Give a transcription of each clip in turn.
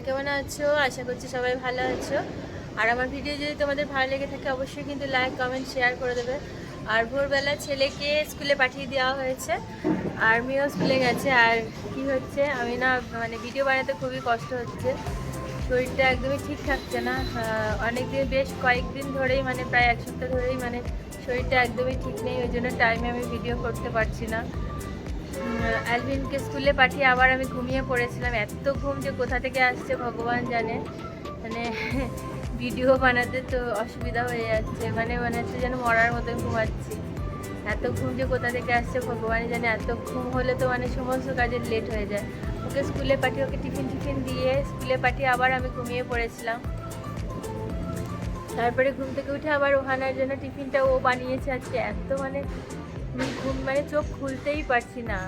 কেমন আছো? আশা করছি সবাই ভালো আছো। আর আমার ভিডিও যদি তোমাদের ভালো লেগে থাকে অবশ্যই কিন্তু লাইক কমেন্ট শেয়ার করে দেবে। আর ভোরবেলা ছেলেকে স্কুলে পাঠিয়ে দেওয়া হয়েছে, আর মেয়েও স্কুলে গেছে। আর কি হচ্ছে, আমি না মানে ভিডিও বানাতে খুবই কষ্ট হচ্ছে, শরীরটা একদমই ঠিক থাকছে না। অনেকদিন, বেশ কয়েকদিন ধরেই, মানে প্রায় এক সপ্তাহ ধরেই মানে শরীরটা একদমই ঠিক নেই, ওই জন্য টাইমে আমি ভিডিও করতে পারছি না। অ্যালভিনকে স্কুলে পাঠিয়ে আবার আমি ঘুমিয়ে পড়েছিলাম। এত ঘুম যে কোথা থেকে আসছে ভগবান জানে। মানে ভিডিও বানাতে তো অসুবিধা হয়ে যাচ্ছে, মানে মনে হচ্ছে যেন মরার মতো ঘুমাচ্ছি। এত ঘুম যে কোথা থেকে আসছে ভগবানই জানে। এত ঘুম হলে তো মানে সমস্ত কাজের লেট হয়ে যায়। ওকে স্কুলে পাঠিয়ে, ওকে টিফিন টিফিন দিয়ে স্কুলে পাঠিয়ে আবার আমি ঘুমিয়ে পড়েছিলাম। তারপরে ঘুম থেকে উঠে আবার ওহানার জন্য টিফিনটা ও বানিয়েছে আজকে। এত মানে ঘুম, মানে চোখ খুলতেই পারছি না।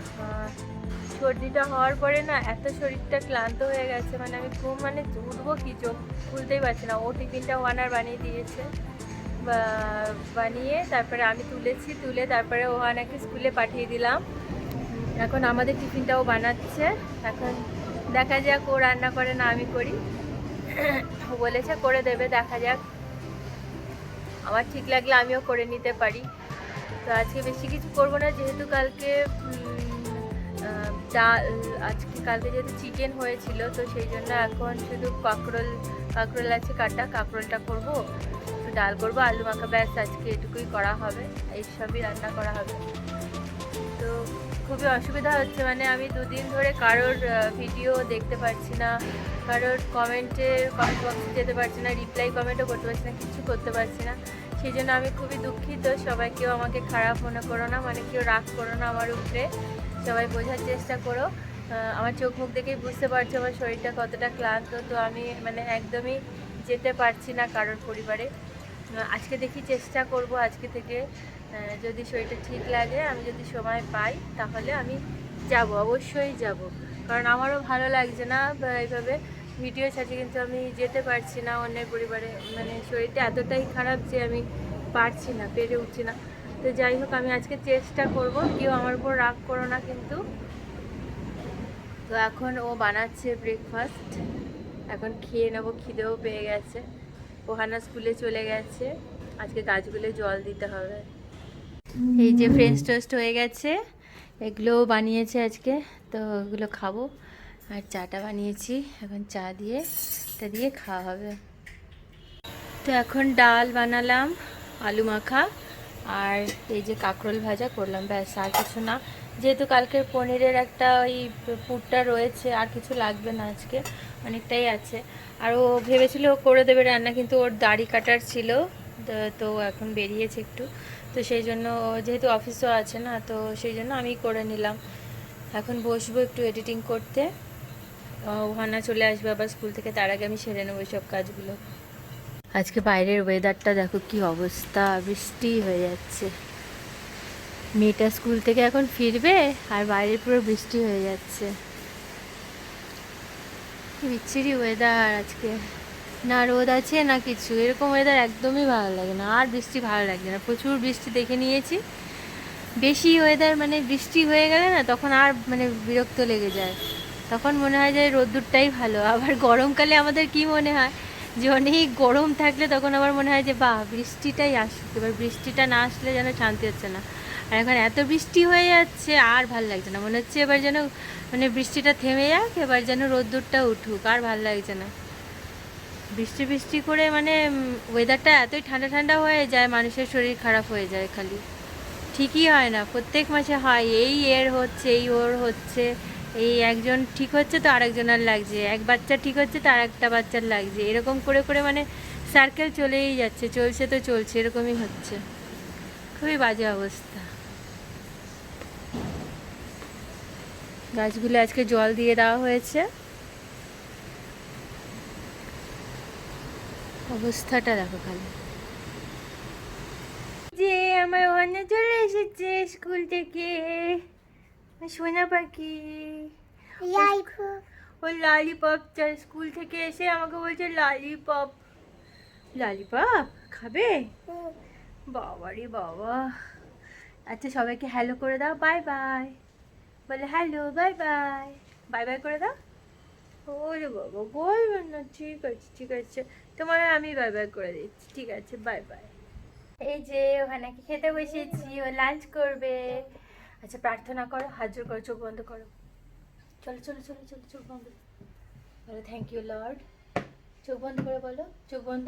সর্দিটা হওয়ার পরে না এত শরীরটা ক্লান্ত হয়ে গেছে, মানে আমি ঘুম মানে উঠবো কি, চোখ খুলতেই পারছি না। ও টিফিনটা ওহানার বানিয়ে দিয়েছে, বানিয়ে তারপরে আমি তুলেছি, তুলে তারপরে ওহানাকে স্কুলে পাঠিয়ে দিলাম। এখন আমাদের টিফিনটাও বানাচ্ছে। এখন দেখা যাক ও রান্না করে না আমি করি। ও বলেছে করে দেবে, দেখা যাক। আমার ঠিক লাগলে আমিও করে নিতে পারি। তো আজকে বেশি কিছু করবো না, যেহেতু কালকে ডাল, কালকে যেহেতু চিকেন হয়েছিল, তো সেই জন্য এখন শুধু কাঁকরোল আছে কাটা, কাঁকরোলটা করবো, তো ডাল করবো, আলু মাখা, ব্যাস আজকে এটুকুই করা হবে। এইসবই রান্না করা হবে। তো খুবই অসুবিধা হচ্ছে, মানে আমি দুদিন ধরে কারোর ভিডিও দেখতে পাচ্ছি না, কারোর কমেন্ট বক্সে যেতে পারছি না, রিপ্লাই কমেন্টও করতে পারছি না, কিছু করতে পারছি না। সেই জন্য আমি খুবই দুঃখিত। সবাই কেউ আমাকে খারাপ মনে করো না, মানে কেউ রাগ করো না আমার উপরে। সবাই বোঝার চেষ্টা করো। আমার চোখ মুখ দেখেই বুঝতে পারছো আমার শরীরটা কতটা ক্লান্ত। তো আমি মানে একদমই যেতে পারছি না কারোর পরিবারে। আজকে দেখি, চেষ্টা করব আজকে থেকে, যদি শরীরটা ঠিক লাগে, আমি যদি সময় পাই তাহলে আমি যাব, অবশ্যই যাব। কারণ আমারও ভালো লাগছে না এইভাবে ভিডিও ছাড়ছি, কিন্তু আমি যেতে পারছি না অন্যের পরিবারে। মানে শরীরটা এতটাই খারাপ যে আমি পারছি না, পেরে উঠছি না। তো যাই হোক, আমি আজকে চেষ্টা করব, কেউ আমার উপর রাগ করো না কিন্তু। তো এখন ও বানাচ্ছে ব্রেকফাস্ট, এখন খেয়ে নেবো, খিদেও পেয়ে গেছে। ওহানা স্কুলে চলে গেছে, আজকে গাছগুলো জল দিতে হবে। এই যে ফ্রেঞ্চ টোস্ট হয়ে গেছে, এগুলোও বানিয়েছে আজকে, তো ওগুলো খাবো। আর চাটা বানিয়েছি, এখন চা দিয়ে এটা দিয়ে খাওয়া হবে। তো এখন ডাল বানালাম, আলু মাখা, আর এই যে কাঁকরোল ভাজা করলাম, ব্যাস আর কিছু না। যেহেতু কালকের পনিরের একটা ওই পুরটা রয়েছে, আর কিছু লাগবে না আজকে, অনেকটাই আছে। আর ও ভেবেছিল ও করে দেবে রান্না, কিন্তু ওর দাড়ি কাটার ছিল, তো এখন বেরিয়েছে একটু। তো সেই জন্য যেহেতু অফিসও আছে না, তো সেই জন্য আমি করে নিলাম। এখন বসবো একটু এডিটিং করতে। ওহানা চলে আসবে আবার স্কুল থেকে, তার আগে আমি সেরে নেবো সব কাজগুলো। আজকে বাইরের ওয়েদারটা দেখো কি অবস্থা, বৃষ্টি হয়ে যাচ্ছে। মেয়েটা স্কুল থেকে এখন ফিরবে আর বাইরে পুরো বৃষ্টি হয়ে যাচ্ছে। বিচ্ছিরি ওয়েদার আজকে, না রোদ আছে না কিছু, এরকম ওয়েদার একদমই ভালো লাগে না। আর বৃষ্টি ভালো লাগছে না, প্রচুর বৃষ্টি দেখে নিয়েছি। বেশি ওয়েদার মানে বৃষ্টি হয়ে গেলে না, তখন আর মানে বিরক্ত লেগে যায়। তখন মনে হয় যে রোদ্দুরটাই ভালো। আবার গরমকালে আমাদের কি মনে হয় যে অনেক গরম থাকলে তখন আবার মনে হয় যে বাহ, বৃষ্টিটাই আসুক। এবার বৃষ্টিটা না আসলে যেন শান্তি হচ্ছে না। আর এখন এত বৃষ্টি হয়ে যাচ্ছে, আর ভাল লাগছে না, মনে হচ্ছে এবার যেন মানে বৃষ্টিটা থেমে যাক, এবার যেন রোদ্দুরটা উঠুক, আর ভাল লাগছে না। বৃষ্টি বৃষ্টি করে মানে ওয়েদারটা এতই ঠান্ডা ঠান্ডা হয়ে যায়, মানুষের শরীর খারাপ হয়ে যায় খালি। ঠিকই হয় না, প্রত্যেক মাসে হয়, এই এর হচ্ছে, এই ওর হচ্ছে, এই একজন ঠিক হচ্ছে তো আরেকজনের লাগছে, এক বাচ্চা ঠিক হচ্ছে তো আর একটা বাচ্চার লাগছে, এরকম করে করে মানে সার্কেল চলেই যাচ্ছে, চলছে তো চলছে, এরকমই হচ্ছে। খুবই বাজে অবস্থা। গাছগুলো আজকে জল দিয়ে দেওয়া হয়েছে, অবস্থাটা দেখো খালি। যে আমার ওখানে চলে এসেছে স্কুল থেকে, সোনা পাখি। ও ললিপপ চাই, স্কুল থেকে এসে আমাকে বলছে ললিপপ। ললিপপ খাবে? বাবা রে বাবা। আচ্ছা, সবাইকে হ্যালো করে দাও, বাই বাই বলে, hello, bye bye, bye bye করে দাও। ওরে বাবা বলবেন না, ঠিক আছে ঠিক আছে, তোমার আমি বাই বাই করে দিচ্ছি, ঠিক আছে বাই বাই। এই যে ওখানে খেতে বসেছি, ও লাঞ্চ করবে। আচ্ছা প্রার্থনা করো, হাত জোর করো, চোখ বন্ধ করো, চলো চলো চলো চলো, চোখ বন্ধ বলো, থ্যাংক ইউ লর্ড। চোখ বন্ধ করে বলো, চোখ বন্ধ,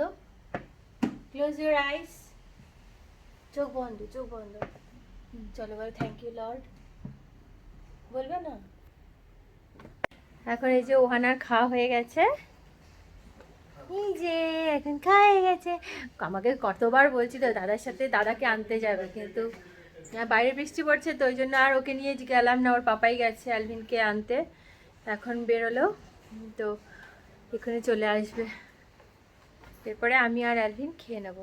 ক্লোজ ইউর আইস, চোখ বন্ধ চোখ বন্ধ। চলো বলো, থ্যাংক ইউ লর্ড, বলবে না? এখন এই যে ওহানার খাওয়া হয়ে গেছে, এই যে এখন খাওয়া হয়ে গেছে। আমাকে কতবার বলছি তো দাদার সাথে, দাদাকে আনতে যাবে, কিন্তু বাইরে বৃষ্টি পড়ছে তো ওই জন্য আর ওকে নিয়ে গেলাম না, ওর পাপাই গেছে অ্যালভিনকে আনতে। এখন বেরোলো, তো এখানে চলে আসবে, এরপরে আমি আর অ্যালভিন খেয়ে নেব।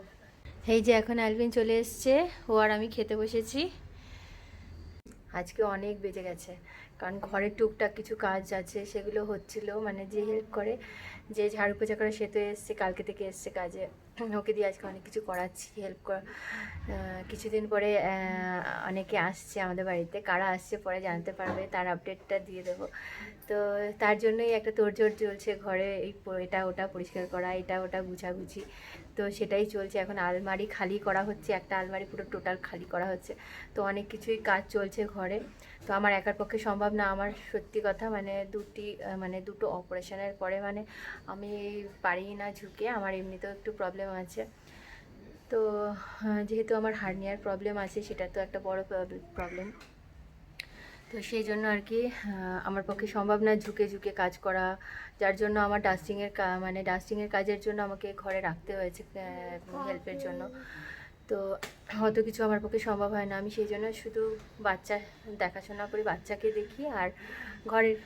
এই যে এখন অ্যালভিন চলে এসছে, ও আর আমি খেতে বসেছি। আজকে অনেক বেজে গেছে, কারণ ঘরে টুকটাক কিছু কাজ আছে, সেগুলো হচ্ছিল, মানে যে হেল্প করে, যে ঝাড়ু পোছা করে সে তো এসছে, কালকে থেকে এসছে কাজে, ওকে দিয়ে আজকে অনেক কিছু করাচ্ছি, হেল্প করা। কিছুদিন পরে অনেকে আসছে আমাদের বাড়িতে, কারা আসছে পরে জানতে পারবে, তার আপডেটটা দিয়ে দেবো। তো তার জন্যই একটা তোড়জোড় চলছে ঘরে, এই এটা ওটা পরিষ্কার করা, এটা ওটা গুছাগুছি, তো সেটাই চলছে। এখন আলমারি খালি করা হচ্ছে, একটা আলমারি পুরো টোটাল খালি করা হচ্ছে, তো অনেক কিছুই কাজ চলছে ঘরে। তো আমার একার পক্ষে সম্ভব না, আমার সত্যি কথা, মানে দুটো অপারেশনের পরে মানে আমি পারি না ঝুঁকে, আমার এমনিতেও একটু প্রবলেম আছে। তো যেহেতু আমার হার্নিয়ার প্রবলেম আছে, সেটা তো একটা বড় প্রবলেম, তো সেই জন্য আর কি আমার পক্ষে সম্ভব না ঝুঁকে ঝুঁকে কাজ করা, যার জন্য আমার ডাস্টিংয়ের কাজের জন্য আমাকে ঘরে রাখতে হয়েছে হেল্পের জন্য। তো অত কিছু আমার পক্ষে সম্ভব হয় না, আমি সেই জন্য শুধু বাচ্চা দেখাশোনা করি, বাচ্চাকে দেখি আর ঘরের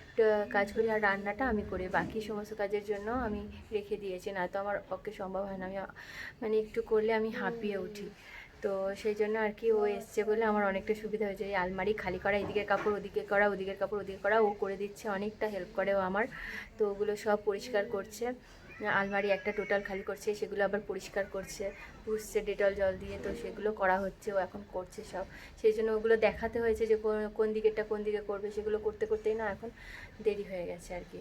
কাজ করি, আর রান্নাটা আমি করি, বাকি সমস্ত কাজের জন্য আমি রেখে দিয়েছি, না তো আমার পক্ষে সম্ভব হয় না, আমি মানে একটু করলে আমি হাঁপিয়ে উঠি। তো সেই জন্য আর কি ও এসছে বলে আমার অনেকটা সুবিধা হয়েছে, এই আলমারি খালি করা, এদিকের কাপড় ওদিকে করা, ওদিকের কাপড় ওদিকে করা, ও করে দিচ্ছে, অনেকটা হেল্প করে ও আমার। তো ওগুলো সব পরিষ্কার করছে, আলমারি একটা টোটাল খালি করছে, সেগুলো আবার পরিষ্কার করছে, পুষছে ডেটল জল দিয়ে, তো সেগুলো করা হচ্ছে, ও এখন করছে সব। সেই জন্য ওগুলো দেখাতে হয়েছে যে কোন দিকেরটা কোন দিকে করবে, সেগুলো করতে করতেই না এখন দেরি হয়ে গেছে আর কি।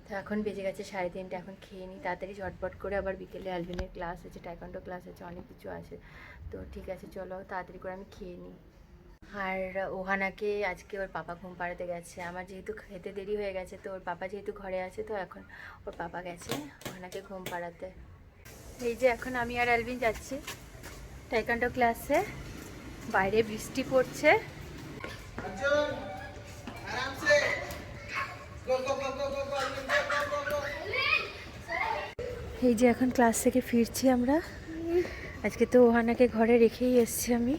তো এখন বেজে গেছে 3:30, এখন খেয়ে নিই তাড়াতাড়ি ঝটপট করে, আবার বিকেলে অ্যালভিনের ক্লাস আছে, টাইকোয়ান্ডো ক্লাস আছে, অনেক কিছু আছে। তো ঠিক আছে চলো তাড়াতাড়ি করে আমি খেয়ে নিই। আর ওহানাকে আজকে ওর পাপা ঘুম পাড়াতে গেছে, আমার যেহেতু খেতে দেরি হয়ে গেছে, তো ওর পাপা যেহেতু ঘরে আছে, তো এখন ওর পাপা গেছে ওহানাকে ঘুম পাড়াতে। এই যে এখন আমি আর অ্যালভিন যাচ্ছি টাইকোয়ান্ডো ক্লাসে, বাইরে বৃষ্টি পড়ছে। এই যে এখন ক্লাস থেকে ফিরছি আমরা, আজকে তো ওহানাকে ঘরে রেখেই এসছি আমি,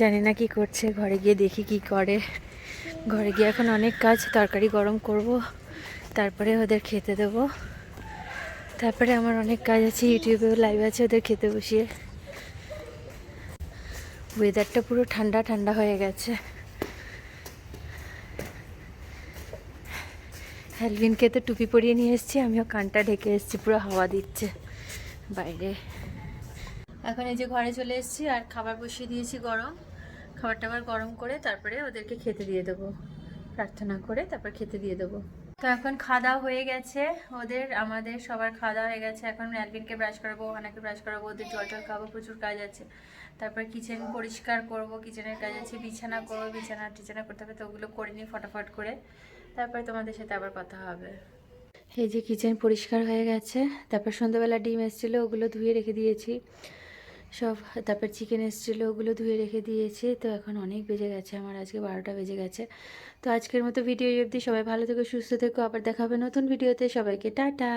জানি না কি করছে, ঘরে গিয়ে দেখি কি করে। ঘরে গিয়ে এখন অনেক কাজ, তরকারি গরম করব, তারপরে ওদের খেতে দেবো, তারপরে আমার অনেক কাজ আছে, ইউটিউবেও লাইভ আছে ওদের খেতে বসিয়ে। ওয়েদারটা পুরো ঠান্ডা ঠান্ডা হয়ে গেছে। অ্যালভিনকে তো টুপি পরিয়ে নিয়ে এসেছি, আমিও কানটা ঢেকে এসেছি, পুরো হাওয়া দিচ্ছে বাইরে। এখন এই যে ঘরে চলে এসেছি, আর খাবার বসিয়ে দিয়েছি গরম, খাবার টাবার গরম করে তারপরে ওদেরকে খেতে দিয়ে দেবো, প্রার্থনা করে তারপর খেতে দিয়ে দেবো। তো এখন খাওয়া দাওয়া হয়ে গেছে, আমাদের সবার খাওয়া দাওয়া হয়ে গেছে। এখন অ্যালভিনকে ব্রাশ করাবো, ওহানাকে ব্রাশ করাবো, ওদের জল টল খাবো, প্রচুর কাজ আছে। তারপর কিচেন পরিষ্কার করব, কিচেনের কাজ আছে, বিছানা করবো, টিছানা করতে হবে, তো ওগুলো করে নিই ফটাফট করে, তারপরে তোমাদের সাথে আবার কথা হবে। এই যে কিচেন পরিষ্কার হয়ে গেছে, তারপর সন্ধ্যাবেলা ডিম এসেছিলো, ওগুলো ধুয়ে রেখে দিয়েছি সব, তারপর চিকেন এসেছিলো, ওগুলো ধুয়ে রেখে দিয়েছি। তো এখন অনেক বেজে গেছে, আমার আজকে 12টা বেজে গেছে। তো আজকের মতো ভিডিও অবধি, সবাই ভালো থেকো, সুস্থ থেকো, আবার দেখা হবে নতুন ভিডিওতে, সবাইকে টাটা।